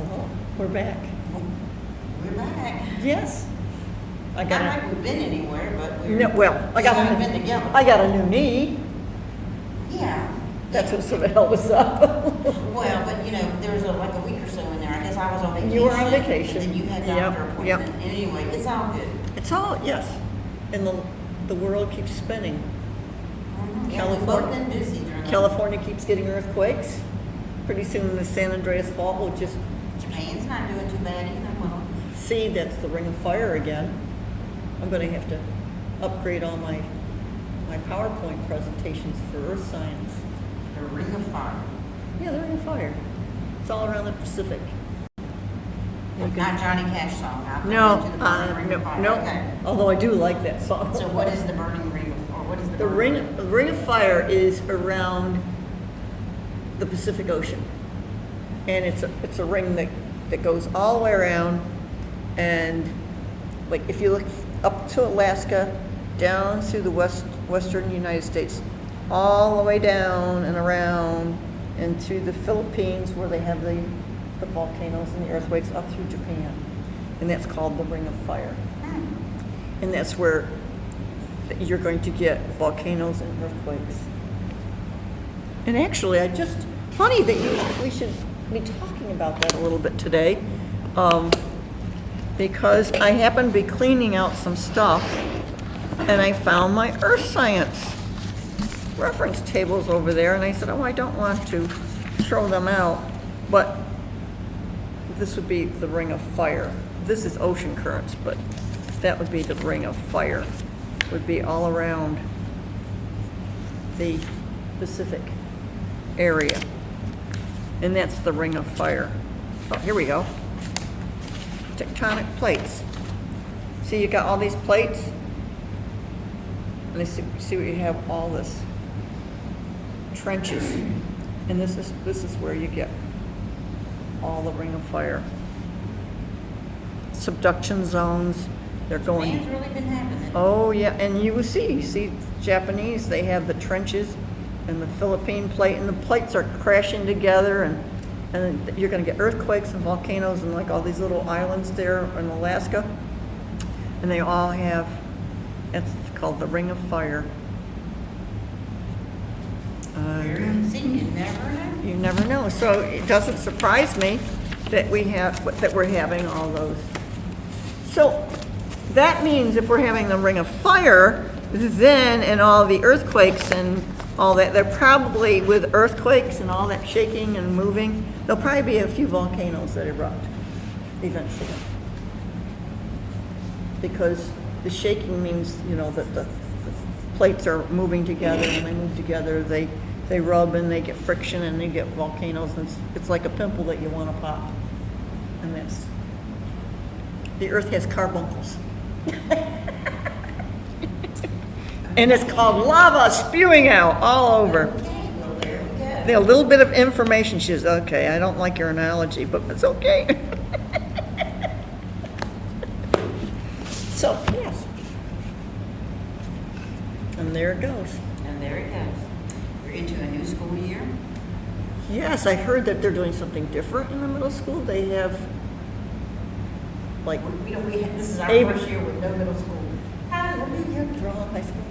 Hello, we're back. We're back. Yes. I Not got like we've been anywhere, but we're. no, well, I got haven't a been together. I got a new knee. Yeah. That's what sort of held us up. Well, but you know, there was like a week or so in there. I guess I was on vacation. You were on vacation. And then you had Yep, doctor appointment. yep. And anyway, it's all good. It's all yes, and the world keeps spinning. Mm-hmm. Yeah, we've California- both been busy during the- California keeps getting earthquakes. Pretty soon the San Andreas Fault will just Japan's not doing too bad either. Well, see that's the ring of fire again. I'm going to have to upgrade all my PowerPoint presentations for earth science. the Ring of Fire. Yeah, the ring of fire. It's all around the Pacific. You can- Not Johnny Cash song. I've been No, to the Burning Ring of Fire. no. Okay. Although I do like that song. So what is the Burning Ring of, or what is the The ring of fire is around the Pacific Ocean, and it's a ring that goes all the way around, and like if you look up to Alaska, down through the western United States, all the way down and around, and to the Philippines where they have the volcanoes and the earthquakes, up through Japan, and that's called the Ring of Fire, and that's where you're going to get volcanoes and earthquakes. And actually, funny that we should be talking about that a little bit today, because I happened to be cleaning out some stuff, and I found my earth science reference tables over there, and I said, oh, I don't want to throw them out, but this would be the Ring of Fire. This is ocean currents, but that would be the Ring of Fire. Would be all around the Pacific area. And that's the Ring of Fire. Oh, here we go. Tectonic plates. See, you got all these plates? And see what you have, all this trenches. And this is where you get all the Ring of Fire. Subduction zones. They're going. Japan's really been happening. Oh yeah, and you see Japanese, they have the trenches and the Philippine plate, and the plates are crashing together, and you're going to get earthquakes and volcanoes and like all these little islands there in Alaska, and they all have, it's called the Ring of Fire. See, you never know. You never know. So it doesn't surprise me that we're having all those. So that means if we're having the Ring of Fire, then and all the earthquakes and all that, they're probably with earthquakes and all that shaking and moving, there'll probably be a few volcanoes that erupt eventually. Because the shaking means, that the plates are moving together, and they move together, they rub and they get friction and they get volcanoes, and it's like a pimple that you want to pop. And that's, the earth has carbuncles. And it's called lava spewing out all over. Okay, well, there we go. A little bit of information. She says, okay, I don't like your analogy, but it's okay. So, yes. And there it goes. And there it goes. We're into a new school year. Yes, I heard that they're doing something different in the middle school. They have, like, This is our A- first year with no middle school. hallelujah, they're all in high school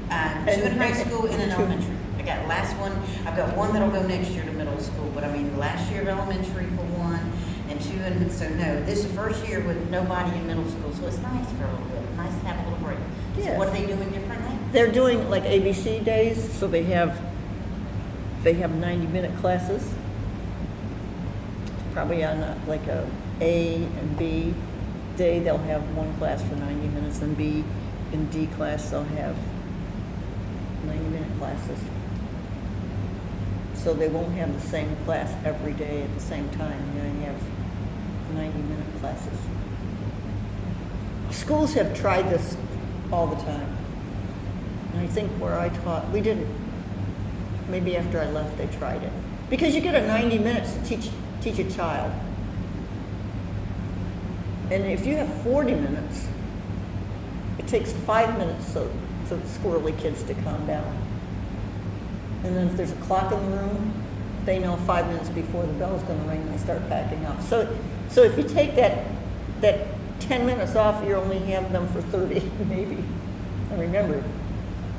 now. Two in high school and an elementary. I got last one, I've got one that'll go next year to middle school, but I mean, last year of elementary for one, and two, and so no, this is the first year with nobody in middle school, so it's nice for a little bit, nice to have a little break. So Yes. what are they doing differently? They're doing like ABC days, so they have 90-minute classes. Probably on like a and B day, they'll have one class for 90 minutes, and B and D class, they'll have 90-minute classes. So they won't have the same class every day at the same time. You have 90-minute classes. Schools have tried this all the time. And I think where I taught, we didn't. Maybe after I left, they tried it. Because you get a 90 minutes to teach a child. And if you have 40 minutes, it takes 5 minutes for the squirrely kids to calm down. And then if there's a clock in the room, they know 5 minutes before the bell's gonna ring, and they start packing up. So if you take that 10 minutes off, you only have them for 30, maybe. And remember,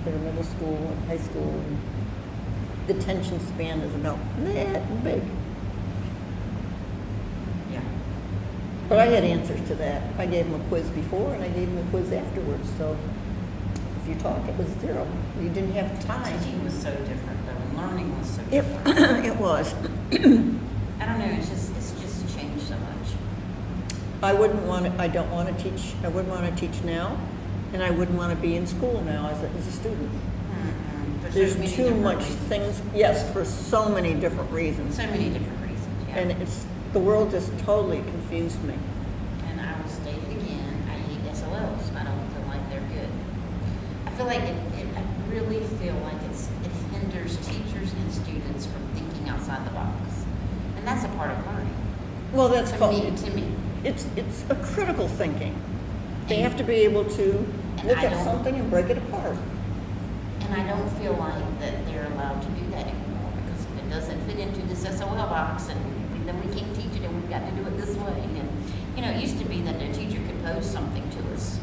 they're middle school and high school, and the attention span is about that big. Yeah. But I had answers to that. I gave them a quiz before, and I gave them a quiz afterwards, so if you talk, it was 0. You didn't have time. Teaching was so different though, and learning was so different. It was. I don't know, it's just changed so much. I wouldn't want to teach now, and I wouldn't want to be in school now as a student. Mm-hmm. There's so many too different much reasons. things, yes, for so many different reasons. So many different reasons, yeah. And the world just totally confused me. And I will state it again, I hate SOLs. I don't feel like they're good. I feel like I really feel like it hinders teachers and students from thinking outside the box. And that's a part of learning. Well, that's To called, me. it's a critical thinking. They And- have to be able to and look I at don't- something and break it apart. And I don't feel like that they're allowed to do that anymore, because if it doesn't fit into this SOL box, and then we can't teach it, and we've got to do it this way. And, it used to be that a teacher could pose something to us,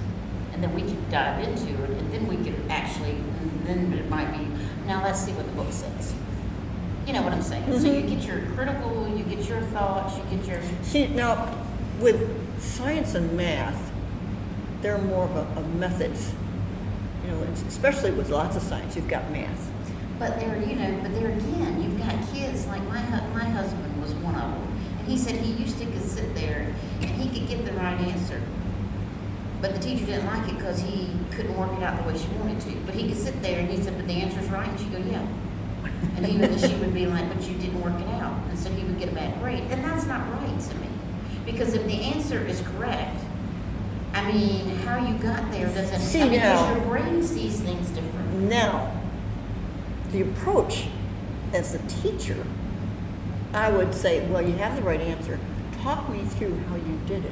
and then we could dive into it, and then we could actually, and then it might be, now let's see what the book says. You know what I'm saying? So you get your critical, you get your thoughts, you get your... See, now, with science and math, they're more of a methods. Especially with lots of science, you've got math. But there again, you've got kids, like my husband was one of them. And he said he used to could sit there and he could get the right answer. But the teacher didn't like it because he couldn't work it out the way she wanted to. But he could sit there and he said, but the answer's right. And she'd go, yeah. And she would be like, but you didn't work it out. And so he would get a bad grade. And that's not right to me. Because if the answer is correct, I mean, how you got there doesn't... See, because now- your brain sees things different. Now, the approach as a teacher, I would say, well, you have the right answer. Talk me through how you did it.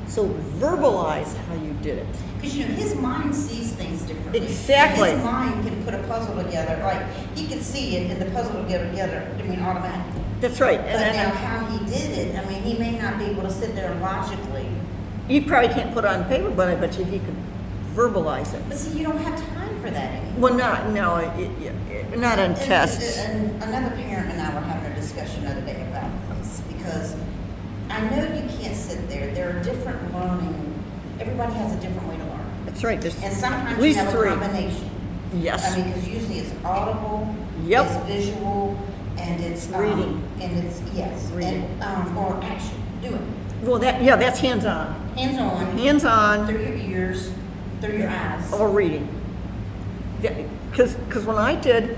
So verbalize how you did it. Because his mind sees things differently. Exactly. His mind can put a puzzle together. Like he can see it, and the puzzle will get together. Automatically. That's right. But now, how he did it, he may not be able to sit there logically. You probably can't put it on paper, but I bet you he could verbalize it. But see, you don't have time for that anymore. Well, not on tests. And another parent and I were having a discussion the other day about this, because I know you can't sit there. There are different learning. Everybody has a different way to learn. That's right. There's And at sometimes you least have 3. a combination. Yes. Because usually it's audible, Yep. it's visual, and it's Reading. and it's Reading. and or action, doing. Well, that's hands-on. Hands-on. Hands-on. Through your ears, through your eyes. Or reading. Because when I did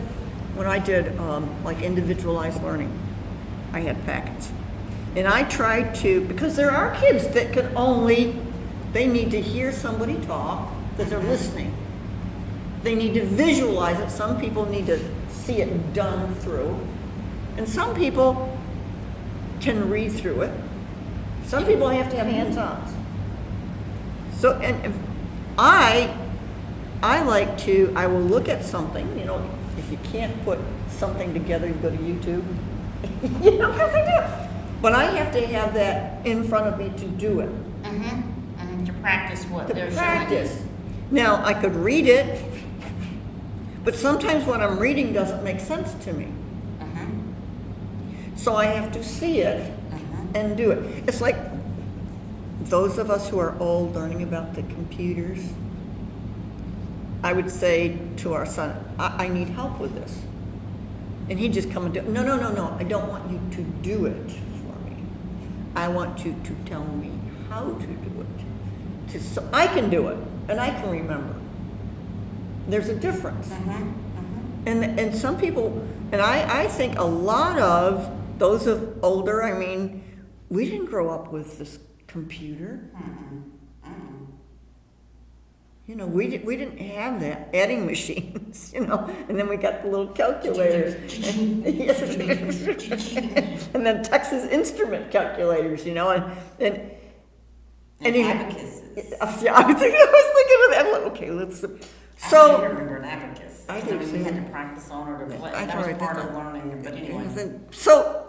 like individualized learning, I had packets. And I tried to, because there are kids that they need to hear somebody talk because they're listening. They need to visualize it. Some people need to see it done through. And some people can read through it. Some people have to have hands-ons. So, and if I will look at something, if you can't put something together, you go to YouTube. Because I do. But I have to have that in front of me to do it. To practice what To they're practice. showing Now, I could read it, but sometimes what I'm reading doesn't make sense to me. So I have to see it and do it. It's like those of us who are old learning about the computers. I would say to our son, I need help with this. And he'd just come and do it. No, I don't want you to do it for me. I want you to tell me how to do it. So I can do it, and I can remember. There's a difference. And some people, and I think a lot of those of older, we didn't grow up with this computer. We didn't have that, adding machines, and then we got the little calculators. And then Texas Instrument calculators, and abacuses. Yeah, I was thinking of that. Okay, let's. I So remember an abacus. I Because, do we had too. to practice on it, or play. I That was tried part that. of learning, but anyway. So,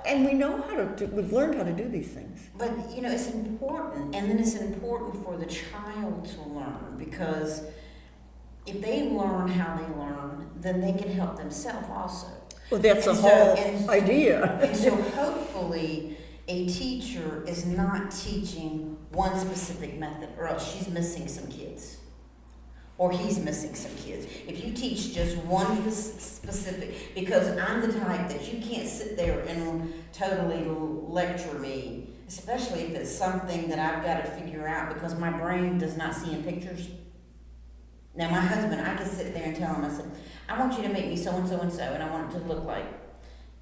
and we know how to do, we've learned how to do these things. But, it's important, and then it's important for the child to learn, because if they learn how they learn, then they can help themselves also. Well, that's the And whole idea. And so hopefully, a teacher is not teaching one specific method, or else she's missing some kids. Or he's missing some kids. If you teach just one specific, because I'm the type that you can't sit there and totally lecture me, especially if it's something that I've got to figure out because my brain does not see in pictures. Now, my husband, I can sit there and tell him, I said, I want you to make me so and so and so, and I want it to look like.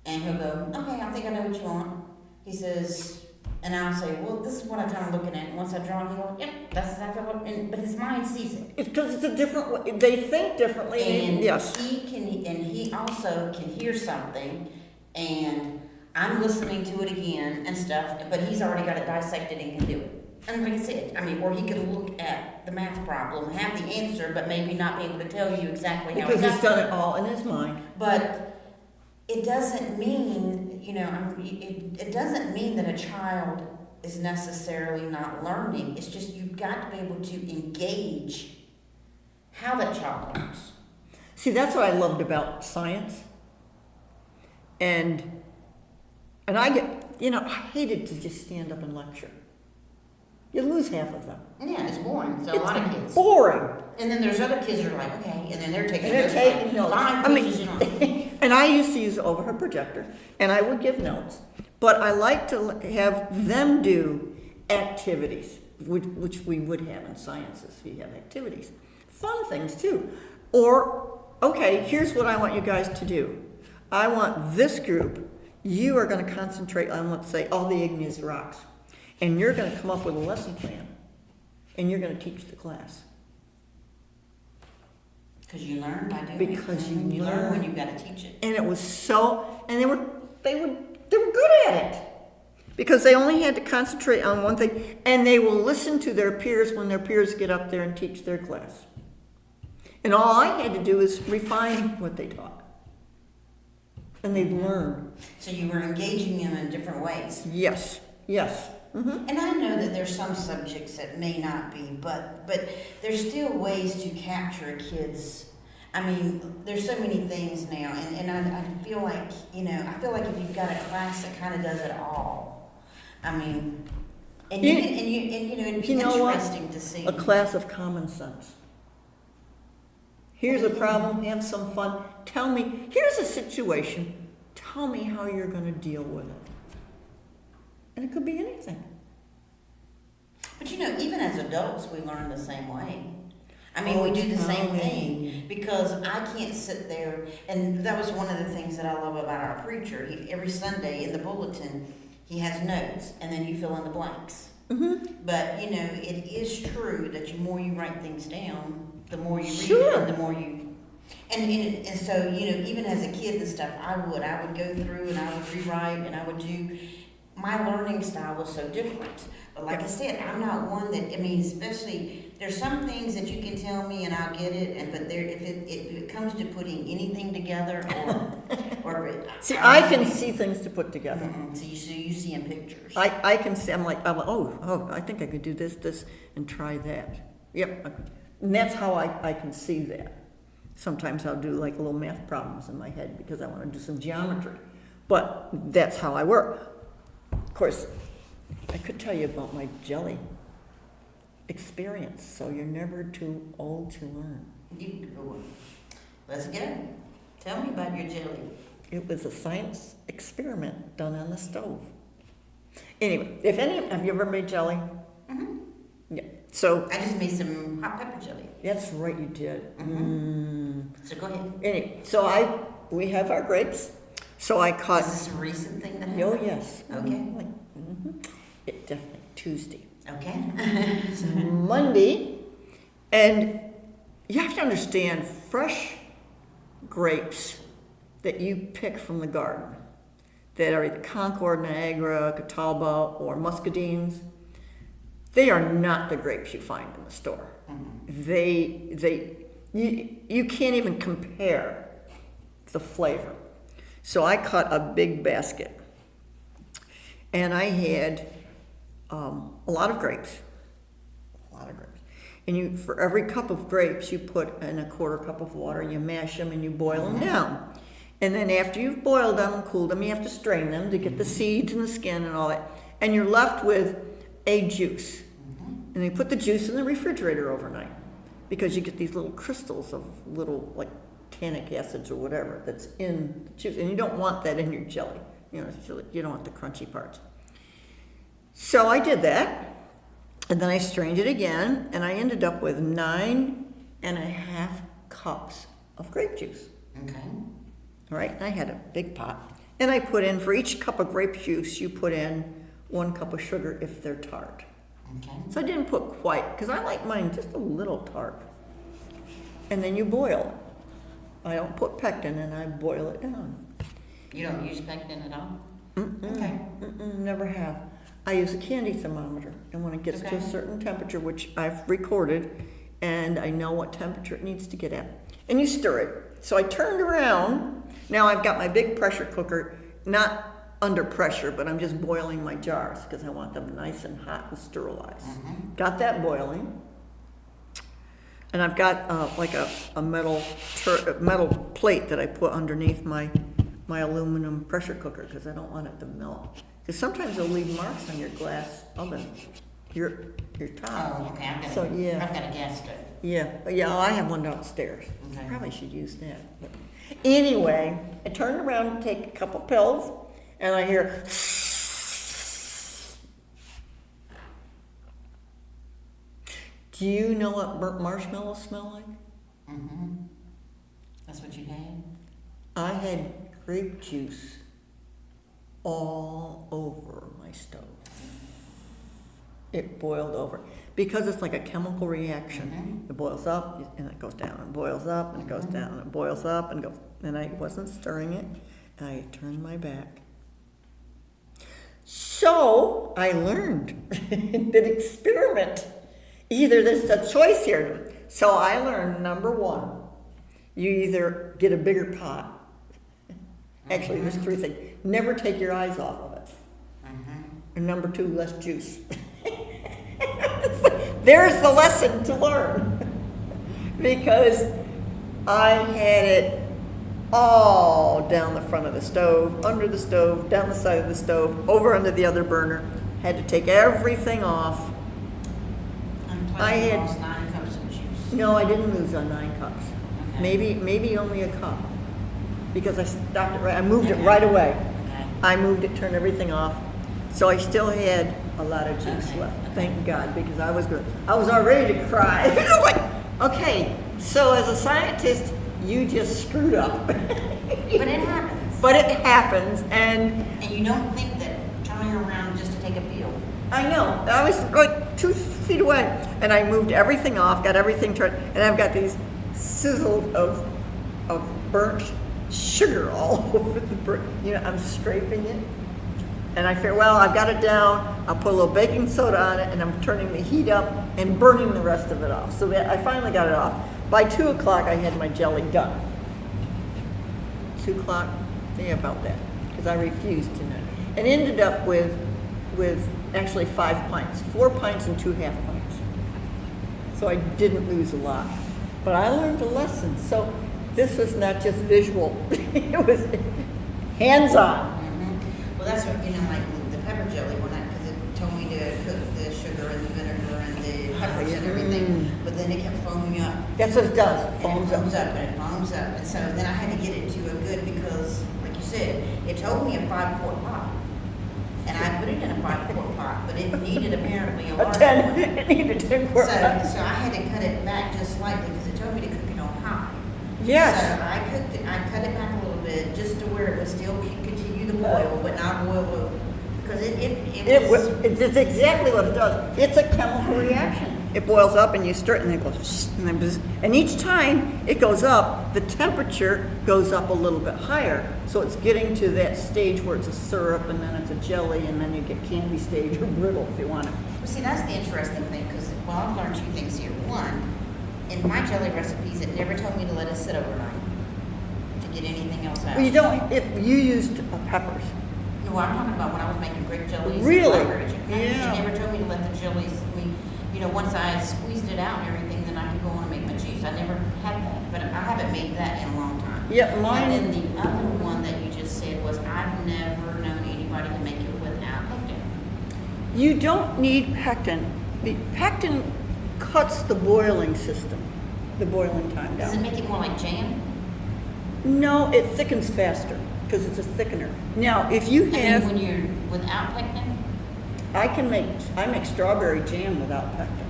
And he'll go, okay, I think I know what you want. He says, and I'll say, well, this is what I'm kind of looking at. And once I draw it, he'll go, yep, that's exactly what, but his mind sees it. It's because it's a different way, they think differently. And Yes. he also can hear something, and I'm listening to it again and stuff, but he's already got it dissected and can do it. And like I said, or he could look at the math problem, have the answer, but maybe not be able to tell you exactly how. Because he's done it all in his mind. But it doesn't mean, it doesn't mean that a child is necessarily not learning. It's just you've got to be able to engage how that child learns. See, that's what I loved about science. And I hated to just stand up and lecture. You lose half of them. Yeah, it's boring. So a lot of kids. Boring. And then there's other kids that are like, okay, and then they're taking And they're taking notes. Fine, I mean, pages, and I used to use the overhead projector, and I would give notes. But I like to have them do activities, which we would have in sciences. We have activities. Fun things, too. Or, okay, here's what I want you guys to do. I want this group, you are going to concentrate on, let's say, all the igneous rocks. And you're going to come up with a lesson plan. And you're going to teach the class. Because you learn by doing Because it. you learn learn. when you've got to teach it. And it was so, and they were good at it. Because they only had to concentrate on one thing, and they will listen to their peers when their peers get up there and teach their class. And all I had to do is refine what they taught. And they'd learn. So you were engaging them in different ways. Yes, yes. Mm-hmm. And I know that there's some subjects that may not be, but there's still ways to capture a kid's. I mean, there's so many things now, and I feel like, I feel like if you've got a class that kind of does it all, I mean, and it'd be interesting to see. A class of common sense. Here's a problem, have some fun. Tell me, here's a situation. Tell me how you're going to deal with it. And it could be anything. But even as adults, we learn the same way. I mean, we do the same thing, because I can't sit there, and that was one of the things that I love about our preacher. Every Sunday in the bulletin, he has notes, and then you fill in the blanks. Mm-hmm. But, it is true that the more you write things down, the more you read Sure. it, and the more you... And so, even as a kid and stuff, I would go through and I would rewrite, and I would do... My learning style was so different. But like I said, I'm not one that, especially, there's some things that you can tell me and I'll get it, but if it comes to putting anything together or See, I can see things to put together. So you see in pictures. I can see, I'm like, oh, I think I could do this, and try that. Yep. And that's how I can see that. Sometimes I'll do like little math problems in my head because I want to do some geometry. But that's how I work. Of course, I could tell you about my jelly experience, so you're never too old to learn. Let's go. Tell me about your jelly. It was a science experiment done on the stove. Anyway, have you ever made jelly? Mm-hmm. Yeah. So I just made some hot pepper jelly. that's right, you did. Mm-hmm. So go ahead. Anyway, so we have our grapes. So I caught. Is this a recent thing that happened? Oh yes. Okay. Mm-hmm. It definitely Tuesday. Okay. Monday, and you have to understand fresh grapes that you pick from the garden that are either Concord, Niagara, Catawba, or Muscadines. They are not the grapes you find in the store. Mm-hmm. you can't even compare the flavor. So I cut a big basket, and I had a lot of grapes, and for every cup of grapes, you put in a quarter cup of water, and you mash them, and you boil them down. And then after you've boiled them and cooled them, you have to strain them to get the seeds and the skin and all that, and you're left with a juice. And you put the juice in the refrigerator overnight, because you get these little crystals of little, like, tannic acids or whatever that's in the juice, and you don't want that in your jelly. You don't want the crunchy parts. So I did that, and then I strained it again, and I ended up with 9.5 cups of grape juice. Okay. All right, and I had a big pot, and I put in, for each cup of grape juice, you put in 1 cup of sugar if they're tart. Okay. So I didn't put quite, because I like mine just a little tart. And then you boil. I don't put pectin, and I boil it down. You don't use pectin at all? Mm-mm, Okay. never have. I use a candy thermometer, and when it gets to Okay. a certain temperature, which I've recorded, and I know what temperature it needs to get at, and you stir it. So I turned around. Now I've got my big pressure cooker, not under pressure, but I'm just boiling my jars because I want them nice and hot and sterilized. Got that boiling, and I've got like a metal plate that I put underneath my aluminum pressure cooker because I don't want it to melt. Because sometimes they'll leave marks on your glass oven, your top. Oh, okay, I've So, got a gas stove. Yeah, I have one downstairs. Okay. Probably should use that. But anyway, I turned around and take a couple pills, and I hear, do you know what burnt marshmallows smell like? Mm-hmm. That's what you had? I had grape juice all over my stove. It boiled over. Because it's like a chemical reaction. It boils up, and it goes down, and boils up, and it goes down, and it boils up, and goes. And I wasn't stirring it, and I turned my back. So I learned that experiment. Either there's a choice here. So I learned, number one, you either get a bigger pot. Actually, there's 3 things. Never take your eyes off of it. And number 2, less juice. There's the lesson to learn. Because I had it all down the front of the stove, under the stove, down the side of the stove, over under the other burner. Had to take everything off. I had lost 9 cups of juice. No, I didn't lose on 9 cups. Okay. Maybe only a cup. Because I stopped it right, I moved it right away. Okay. I moved it, turned everything off. So I still had a lot of juice Okay. left. Thank God, because I was all ready to cry. Like, okay, so as a scientist, you just screwed up. But it happens. But it happens, and And you don't think that turning around just to take a pill. I know. I was like 2 feet away, and I moved everything off, got everything turned, and I've got these sizzled of burnt sugar all over the brick. I'm scraping it, and I figure, well, I've got it down. I'll put a little baking soda on it, and I'm turning the heat up and burning the rest of it off. So that I finally got it off. By 2 o'clock, I had my jelly done. 2 o'clock, yeah, about that, because I refused to know, and ended up with actually 5 pints, 4 pints and 2 half pints. So I didn't lose a lot, but I learned a lesson. So this was not just visual; it was hands-on. Well, that's what, like the pepper jelly, because it told me to cook the sugar and the vinegar and the peppers and everything, but then it kept foaming up. That's what it does. And Foams it foams up. up and it foams up. And so then I had to get it to a good, because, like you said, it told me a 5-quart pot. And I put it in a 5-quart pot, but it needed apparently a large one. It needed 10 quart. So I had to cut it back just slightly because it told me to cook it on high. Yes. So I cut it back a little bit just to where it would still continue to boil, but not boil over. Because It's exactly what it does. It's a chemical reaction. It boils up and you stir it and it goes, and then bzz. And each time it goes up, the temperature goes up a little bit higher. So it's getting to that stage where it's a syrup and then it's a jelly and then you get candy stage or brittle if you want it. Well, see, that's the interesting thing, because I've learned 2 things here. One, in my jelly recipes, it never told me to let it sit overnight to get anything else out. Well, you don't, if you used peppers. No, I'm talking about when I was making grape jellies. Really? And blackberry jelly. Yeah. She never told me to let the jellies, once I squeezed it out and everything, then I could go on and make my juice. I never had that, but I haven't made that in a long time. Yeah, mine. And then the other one that you just said was, I've never known anybody to make it without pectin. You don't need pectin. The pectin cuts the boiling system, the boiling time Does it down. make it more like jam? No, it thickens faster because it's a thickener. Now, if you And then have, when you're without pectin, I make strawberry jam without pectin.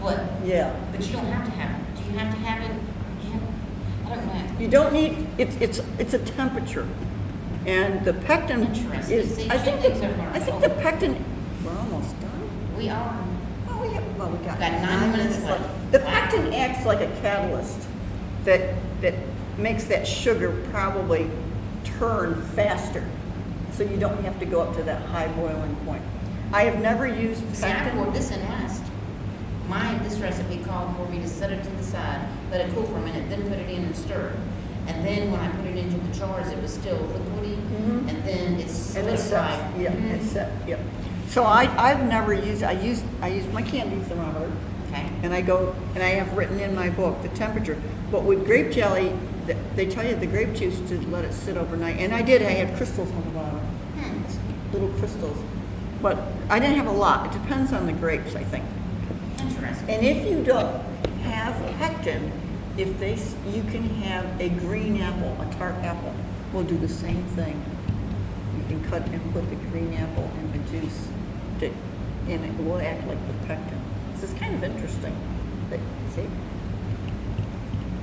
what? Yeah. But you don't have to have it. Do you have to have it? Do you have, I don't know. You don't need, it's a temperature. And the pectin Interesting. is, See, I think things are I think the pectin, we're almost done. We are. Oh, we got Got 9 minutes left. The pectin acts like a catalyst that makes that sugar probably turn faster, so you don't have to go up to that high boiling point. I have never used See, I poured pectin. this in last. This recipe called for me to set it to the side, let it cool for a minute, then put it in and stir. And then when I put it into the jars, it was still liquidy, Mhm. and then it's And it's solidified. set, yeah, it's set, yeah. So I've never used, I use my candy thermometer, Okay. and I have written in my book the temperature. But with grape jelly, they tell you the grape juice to let it sit overnight. And I had crystals on the bottom, little crystals. But I didn't have a lot. It depends on the grapes, I think. Interesting. And if you don't have pectin, you can have a green apple, a tart apple. We'll do the same thing. You can cut and put the green apple in the juice, and it will act like the pectin. This is kind of interesting. See?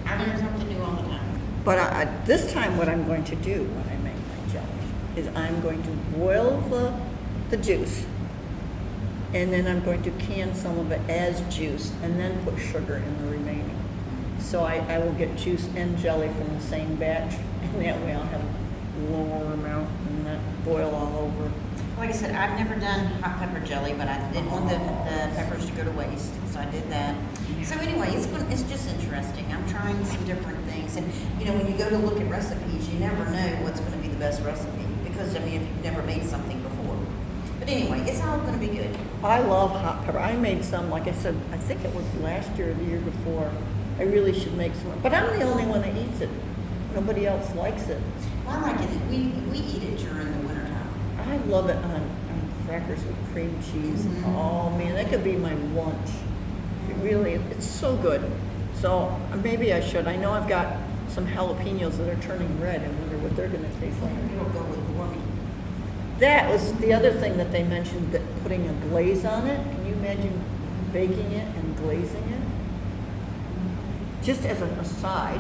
I learn something new all the time. But this time what I'm going to do when I make my jelly is I'm going to boil the juice, and then I'm going to can some of it as juice and then put sugar in the remaining. So I will get juice and jelly from the same batch, and that way I'll have a lower amount and not boil all over. Like I said, I've never done hot pepper jelly, but I didn't want the peppers to go to waste, so I did that. So anyway, it's just interesting. I'm trying some different things, and when you go to look at recipes, you never know what's going to be the best recipe because if you've never made something before. But anyway, it's all going to be good. I love hot pepper. I made some, like I said, I think it was last year or the year before. I really should make some, but I'm the only one that eats it. Nobody else likes it. Well, I like it. We eat it during the wintertime. I love it on crackers with cream cheese. Mhm. Oh man, that could be my lunch. It really, it's so good. So maybe I should. I know I've got some jalapenos that are turning red. I wonder what they're going to taste like. It'll go with warming. That was the other thing that they mentioned, that putting a glaze on it. Can you imagine baking it and glazing it? Just as an aside,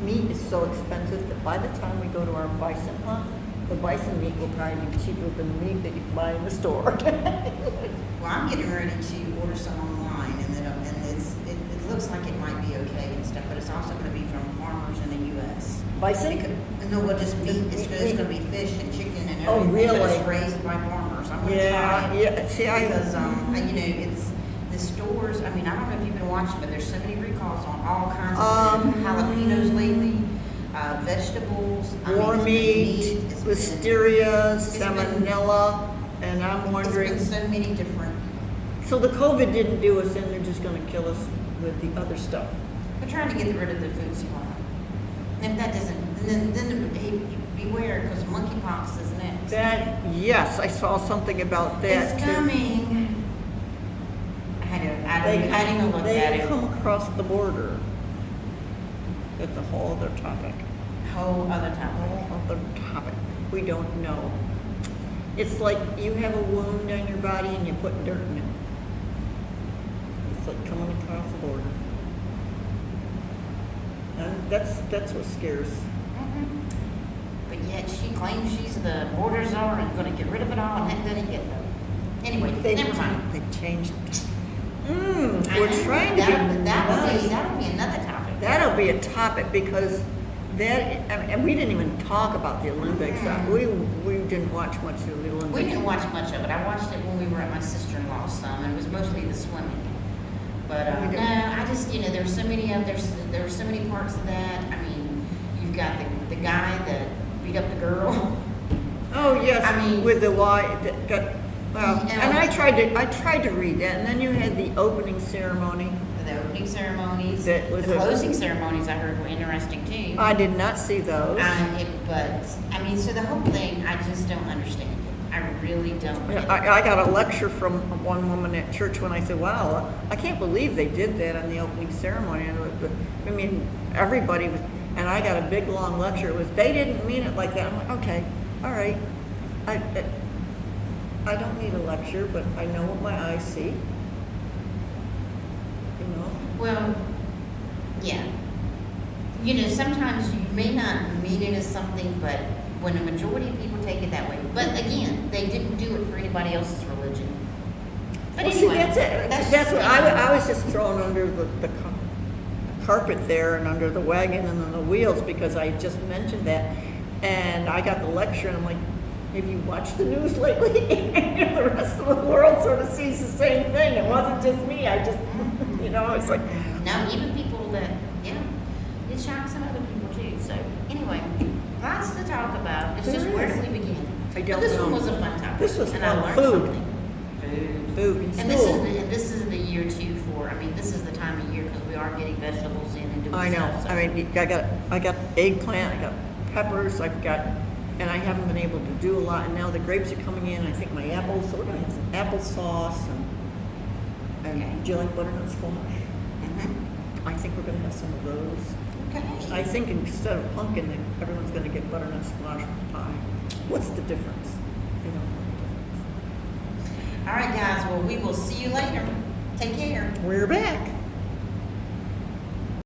meat is so expensive that by the time we go to our bison hunt, the bison meat will probably be cheaper than the meat that you can buy in the store. Well, I'm getting ready to order some online, and it looks like it might be okay and stuff, but it's also going to be from farmers in the U.S. Bison? No, well, just meat. It's meat. going to be fish and chicken and everything. Oh, But really? it's raised by farmers. I'm going to Yeah, try it. yeah. See, Because, it's the stores. I mean, I don't know if you've been watching, but there's so many recalls on all kinds of food. Jalapenos lately, vegetables. I mean, war it's been meat, it's been- listeria, it's been- salmonella, and I'm wondering. It's been so many different. So the COVID didn't do us in, they're just going to kill us with the other stuff. We're trying to get rid of the food supply. And if that doesn't, then beware, because monkeypox is next. Yes, I saw something about that It's too. coming. I didn't even look at They it. come across the border. It's a whole other topic. Whole other A topic. whole other topic. We don't know. It's like you have a wound on your body and you put dirt in it. It's like coming across the border. And that's what scares. But yet she claims she's the border czar and going to get rid of it all, and hadn't done it yet though. Anyway, never mind. They've changed. I We're know. trying to That'll be that'll be another topic. That'll be a topic because and we didn't even talk about the Olympics. We didn't watch much of the Olympics. We didn't watch much of it. I watched it when we were at my sister-in-law's some, and it was mostly the swimming. But, We no, do. I just, there's so many there were so many parts of that. I mean, you've got the guy that beat up the girl. Oh, yes, I mean- with the Y, that got, well, Yeah. and I tried to read that, and then you had the opening ceremony. The opening ceremonies, That was the a- closing ceremonies I heard were interesting too. I did not see those. So the whole thing, I just don't understand it. I really don't get it. I got a lecture from one woman at church when I said, wow, I can't believe they did that on the opening ceremony. And I mean, everybody was, and I got a big, long lecture. It was, they didn't mean it like that. I'm like, okay, all right. I don't need a lecture, but I know what my eyes see. You know? Well, yeah. Sometimes you may not mean it as something, but when a majority of people take it that way. But again, they didn't do it for anybody else's religion. But Well, see, anyway, that's it. That's just what me. I was just thrown under the carpet there and under the wagon and on the wheels because I just mentioned that. And I got the lecture and I'm like, have you watched the news lately? The rest of the world sort of sees the same thing. It wasn't just me. I just, it's like, No, even people that, it shocks some other people too. So anyway, lots to talk about. It's just There where is. do we begin? I don't But this know. one was a fun topic. This was and I fun. learned Food. something. food in And school. this is the year too this is the time of year because we are getting vegetables in and doing I know. stuff. So. I mean, I got eggplant, I got peppers, and I haven't been able to do a lot. And now the grapes are coming in. I think my apples, so we're gonna have some applesauce and Okay. do you like butternut squash? Mhm. I think we're gonna have some of those. Okay. I think instead of pumpkin, everyone's gonna get butternut squash pie. What's the difference? You know, All right, guys. Well, we will see you later. Take care. we're back.